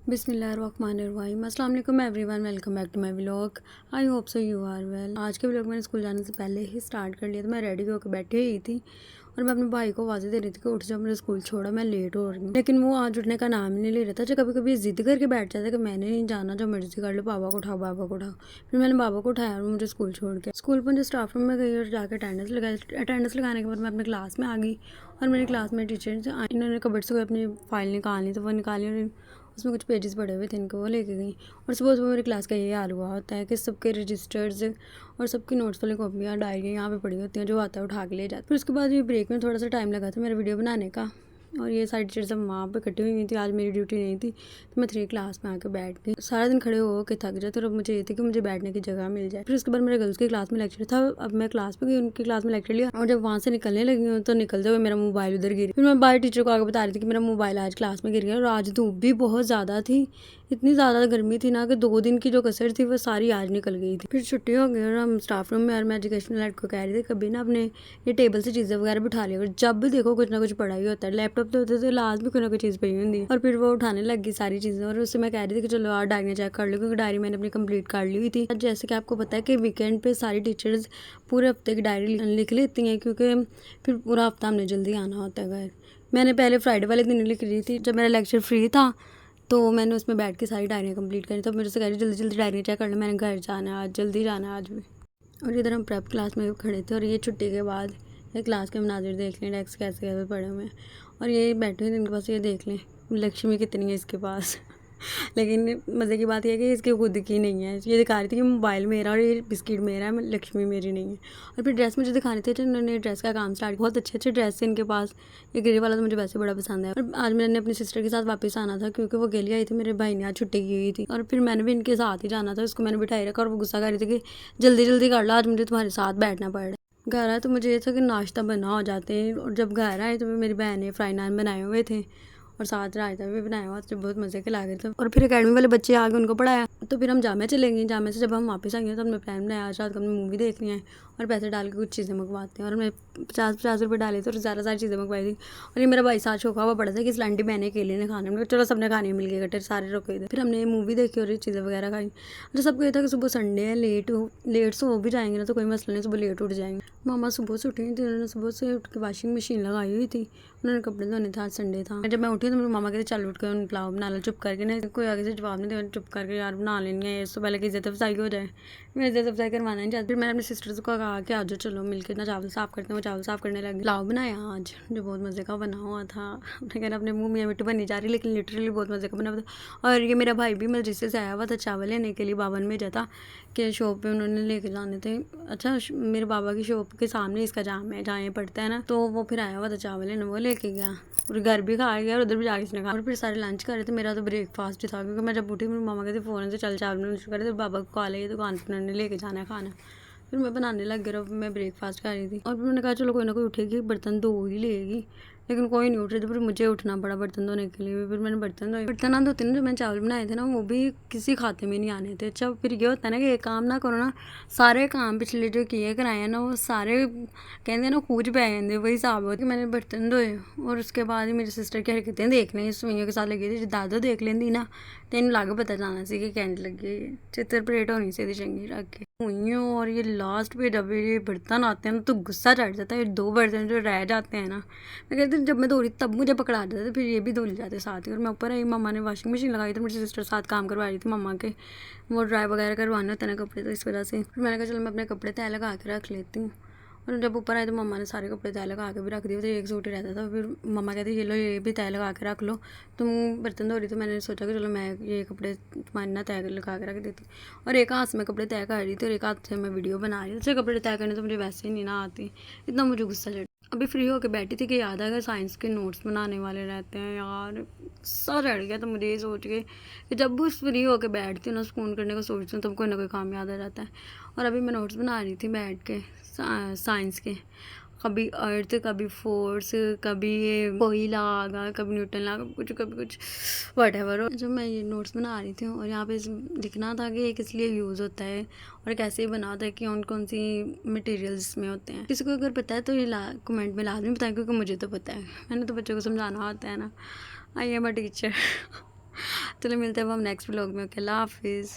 बिस्मिल्लाहिर्रहमानिर्रहीम। अस्सलाम वालेकुम everyone, welcome back to my vlog. I hope so you are well. आज के व्लॉग मैंने स्कूल जाने से पहले ही स्टार्ट कर लिया था। मैं रेडी होकर बैठी हुई थी और मैं अपने भाई को आवाज़ें दे रही थी कि उठ जाओ, मेरे स्कूल छोड़ो, मैं लेट हो रही हूँ। लेकिन वो आज उठने का नाम ही नहीं ले रहा था। जो कभी कभी जिद करके बैठ जाता है कि मैंने नहीं जाना, जो मर्जी कर लो, बाबा को उठाओ, बाबा को उठाओ। फिर मैंने बाबा को उठाया और मुझे स्कूल छोड़ के स्कूल पर स्टाफ रूम में गई और जाकर अटेंडेंस लगाई। अटेंडेंस लगाने के बाद मैं अपने क्लास में आ गई और मेरी क्लास में टीचर इन्होंने कबर्ड से अपनी फाइल निकालनी, तो वो निकाली और उसमें कुछ पेजेस पड़े हुए थे, इनको वो लेके गई। और सुबह सुबह मेरी क्लास का ये हाल हुआ होता है कि सबके रजिस्टर्स और सबकी नोट्स वाली कॉपियाँ, डायरियाँ यहाँ पे पड़ी होती हैं, जो आता है उठा के ले जाते। फिर उसके बाद ये ब्रेक में थोड़ा सा टाइम लगा था मेरा वीडियो बनाने का, और ये सारी टीचर सब वहाँ पे इकट्ठी हुई थी। आज मेरी ड्यूटी नहीं थी तो मैं 3 क्लास में आकर बैठ गई। सारा दिन खड़े हो के थक जाते और अब मुझे ये थी कि मुझे बैठने की जगह मिल जाए। फिर उसके बाद मेरे गर्ल्स की क्लास में लेक्चर था। अब मैं क्लास में गई, उनकी क्लास में लेक्चर लिया और जब वहाँ से निकलने लगी हूँ तो निकलते हुए मेरा मोबाइल उधर गिर। फिर मैं बाहर टीचर को आगे बता रही थी कि मेरा मोबाइल आज क्लास में गिर गया। और आज धूप भी बहुत ज़्यादा थी, इतनी ज़्यादा गर्मी थी ना कि 2 दिन की जो कसर थी वो सारी आज निकल गई थी। फिर छुट्टी हो गई और हम स्टाफ रूम में, और मैं एजुकेशनल हेड को कह रही थी कभी ना अपने ये टेबल से चीज़ें वगैरह बिठा लिया, और जब भी देखो कुछ ना कुछ पड़ा ही होता है। लैपटॉप तो होते थे, लास्ट में कोई ना कोई चीज़ पड़ी होती है। और फिर वो उठाने लग गई सारी चीज़ें, और उससे मैं कह रही थी कि चलो आज डायरी चेक कर लो, क्योंकि डायरी मैंने अपनी कंप्लीट कर ली हुई थी। जैसे कि आपको पता है कि वीकेंड पे सारी टीचर्स पूरे हफ्ते की डायरी लिख लेती हैं, क्योंकि फिर पूरा हफ्ता हमने जल्दी आना होता है घर। मैंने पहले फ्राइडे वाले दिन लिख रही थी, जब मेरा लेक्चर फ्री था तो मैंने उसमें बैठ के सारी डायरियाँ कंप्लीट करी। तो मेरे से कह रही जल्दी जल्दी डायरियाँ चेक कर लो, मैंने घर जाना है आज, जल्दी जाना है आज भी। और इधर हम प्रेप क्लास में खड़े थे और ये छुट्टी के बाद ये क्लास के मनाजिर देख लें, डेस्क कैसे कैसे पड़े हुए हैं, और ये बैठे हुए इनके पास, ये देख लें लक्ष्मी कितनी है इसके पास। लेकिन मज़े की बात यह है कि इसकी खुद की नहीं है। ये दिखा रही थी कि मोबाइल मेरा और ये बिस्किट मेरा है, लक्ष्मी मेरी नहीं है। और फिर ड्रेस मुझे दिखा रहे थे तो इन्होंने ड्रेस का काम स्टार्ट, बहुत अच्छे अच्छे ड्रेस है इनके पास। ये ग्रे वाला तो मुझे वैसे बड़ा पसंद है। और आज मैंने अपनी सिस्टर के साथ वापस आना था, क्योंकि वो गेली आई थी, मेरे भाई ने आज छुट्टी की हुई थी, और फिर मैंने भी इनके साथ ही जाना था। उसको मैंने बिठाई रखा और वो गुस्सा कर रही थी कि जल्दी जल्दी कर लो, आज मुझे तुम्हारे साथ बैठना पड़ रहा है। घर आए तो मुझे ये था कि नाश्ता बना हो जाते हैं, और जब घर आए तो मेरी बहन ने फ्राई नान बनाए हुए थे और साथ रायता भी बनाया हुआ, तो बहुत मज़े के लगे थे। और फिर एकेडमी वाले बच्चे आ गए, उनको पढ़ाया, तो फिर हम जामे चले गए। जामे से जब हम वापस आएंगे तो हमने प्लान बनाया आज रात को हमने मूवी देखनी है और पैसे डाल के कुछ चीज़ें मंगवाते हैं। और हमने 50-50 रुपये डाले थे और ज़्यादा सारी चीज़ें मंगवाई थी। और ये मेरा भाई साथ छोका हुआ पड़ा था कि स्लैंटी मैंने अकेले ने खाने में, चलो सबने खाने मिल गए, गट्टे सारे रुके थे। फिर हमने मूवी देखी और ये चीज़ें वगैरह खाई। तो सबको ये था कि सुबह संडे है, लेट सो भी जाएंगे ना तो कोई मसला नहीं, सुबह लेट उठ जाएंगे। मामा सुबह से उठी थी, उन्होंने सुबह से उठ के वॉशिंग मशीन लगाई हुई थी, उन्होंने कपड़े धोने थे, आज संडे था। जब मैं उठी तो मेरे मामा कहते चल उठ कर पुलाव बना लो, चुप करके ना, कोई आगे से जवाब नहीं दिया, चुप करके यार बना लेनी है, इससे पहले कि इज्जत अफजाई हो जाए। मैं इज्जत अफजाई करवाना नहीं चाहती। फिर मैंने अपनी सिस्टर्स को कहा कि आज चलो मिलकर ना चावल साफ़ करते हैं। वो चावल साफ़ करने लगी। पुलाव बनाया आज, जो बहुत मज़े का बना हुआ था। अपने कहना अपने मुँह में मिट्टी बनी जा रही, लेकिन लिटरली बहुत मज़े का बना हुआ था। और ये मेरा भाई भी मदरसे से आया हुआ था चावल लेने के लिए, बाबा ने भेजा था कि शॉप पे उन्होंने लेके जाने थे। अच्छा, मेरे बाबा की शॉप के सामने इसका जाम है, जहाँ ये पड़ता है ना, तो वो फिर आया हुआ था चावल लेने, वो लेके गया और घर भी खा गया और उधर भी जाके इसने खा। और फिर सारे लंच कर रहे थे। मेरा तो ब्रेकफास्ट ही था, क्योंकि मैं जब उठी मेरी मामा कहते फ़ौरन से चल चावल बनाना शुरू कर रहे थे, बाबा को कॉल है दुकान पर उन्होंने लेके जाना है खाना। फिर मैं बनाने लग गया, मैं ब्रेकफास्ट कर रही थी और फिर मैंने कहा चलो कोई ना कोई उठेगी, बर्तन धो ही लेगी, लेकिन कोई नहीं उठ रही थी। फिर मुझे उठना पड़ा बर्तन धोने के लिए। फिर मैंने बर्तन धोए। बर्तन ना धोते ना, जो मैंने चावल बनाए थे ना, वो भी किसी खाते में नहीं आने थे। अच्छा, फिर ये होता है ना कि एक काम ना करो ना, सारे काम पिछले जो किए कराए हैं ना, वो सारे कहते हैं ना खूज पै जाते, वही हिसाब होता है। मैंने बर्तन धोए और उसके बाद ही मेरी सिस्टर की हरकतें देख लें, सुइयों के साथ लगी थी, दादा देख लेंदी ना तेन लागे पता जाना सी कि कैंट लगी, चित्र परेट होनी सी चंगी रख के हुई। और ये लास्ट पे जब ये बर्तन आते हैं तो गुस्सा चढ़ जाता है। 2 बर्तन जो रह जाते हैं ना, मैं कहती हूँ जब मैं धो रही तब मुझे पकड़ा देते थे, फिर ये भी धो ले जाते साथ ही। और मैं ऊपर आई, मम्मा ने वॉशिंग मशीन लगाई तो मेरी सिस्टर साथ काम करवा रही थी, मम्मा के वो ड्राई वगैरह करवाने होते हैं ना कपड़े, तो इस वजह से फिर मैंने कहा चलो मैं अपने कपड़े तय लगा के रख लेती हूँ। और जब ऊपर आए तो मम्मा ने सारे कपड़े तय लगा के भी रख दिए, तो एक सूट ही रहता था। फिर मम्मा कहती ये लो ये भी तय लगा के रख लो, तुम बर्तन धो रही, तो मैंने सोचा कि चलो मैं ये कपड़े तुम्हारे ना तय लगा के रख देती। और एक हाथ से मैं कपड़े तय कर रही थी और एक हाथ से मैं वीडियो बना रही थी। अच्छे कपड़े तय करने तो मुझे वैसे ही नहीं ना आती, इतना मुझे गुस्सा चढ़। अभी फ्री होकर बैठी थी कि याद आएगा साइंस के नोट्स बनाने वाले रहते हैं यार, गुस्सा चढ़ गया। तो मुझे ये सोच के कि जब भी फ्री होकर बैठती हूँ ना, सुकून करने को सोचती हूँ, तब कोई ना कोई काम याद आ जाता है। और अभी मैं नोट्स बना रही थी बैठ के साइंस के, कभी अर्थ, कभी फोर्स, कभी ये कोयला आगा, कभी न्यूटन लगा, कुछ कभी कुछ वटेवर। जो मैं ये नोट्स बना रही थी और यहाँ पे लिखना था कि ये किस लिए यूज़ होता है और कैसे बना होता है, कि कौन सी मटेरियल्स में होते हैं। किसी को अगर पता है तो ये कमेंट में लाजमी बताएं, क्योंकि मुझे तो पता है, मैंने तो बच्चों को समझाना होता है ना। I am a teacher. चलो मिलते हैं अब हम नेक्स्ट व्लॉग में। ओके, अल्लाह हाफिज़।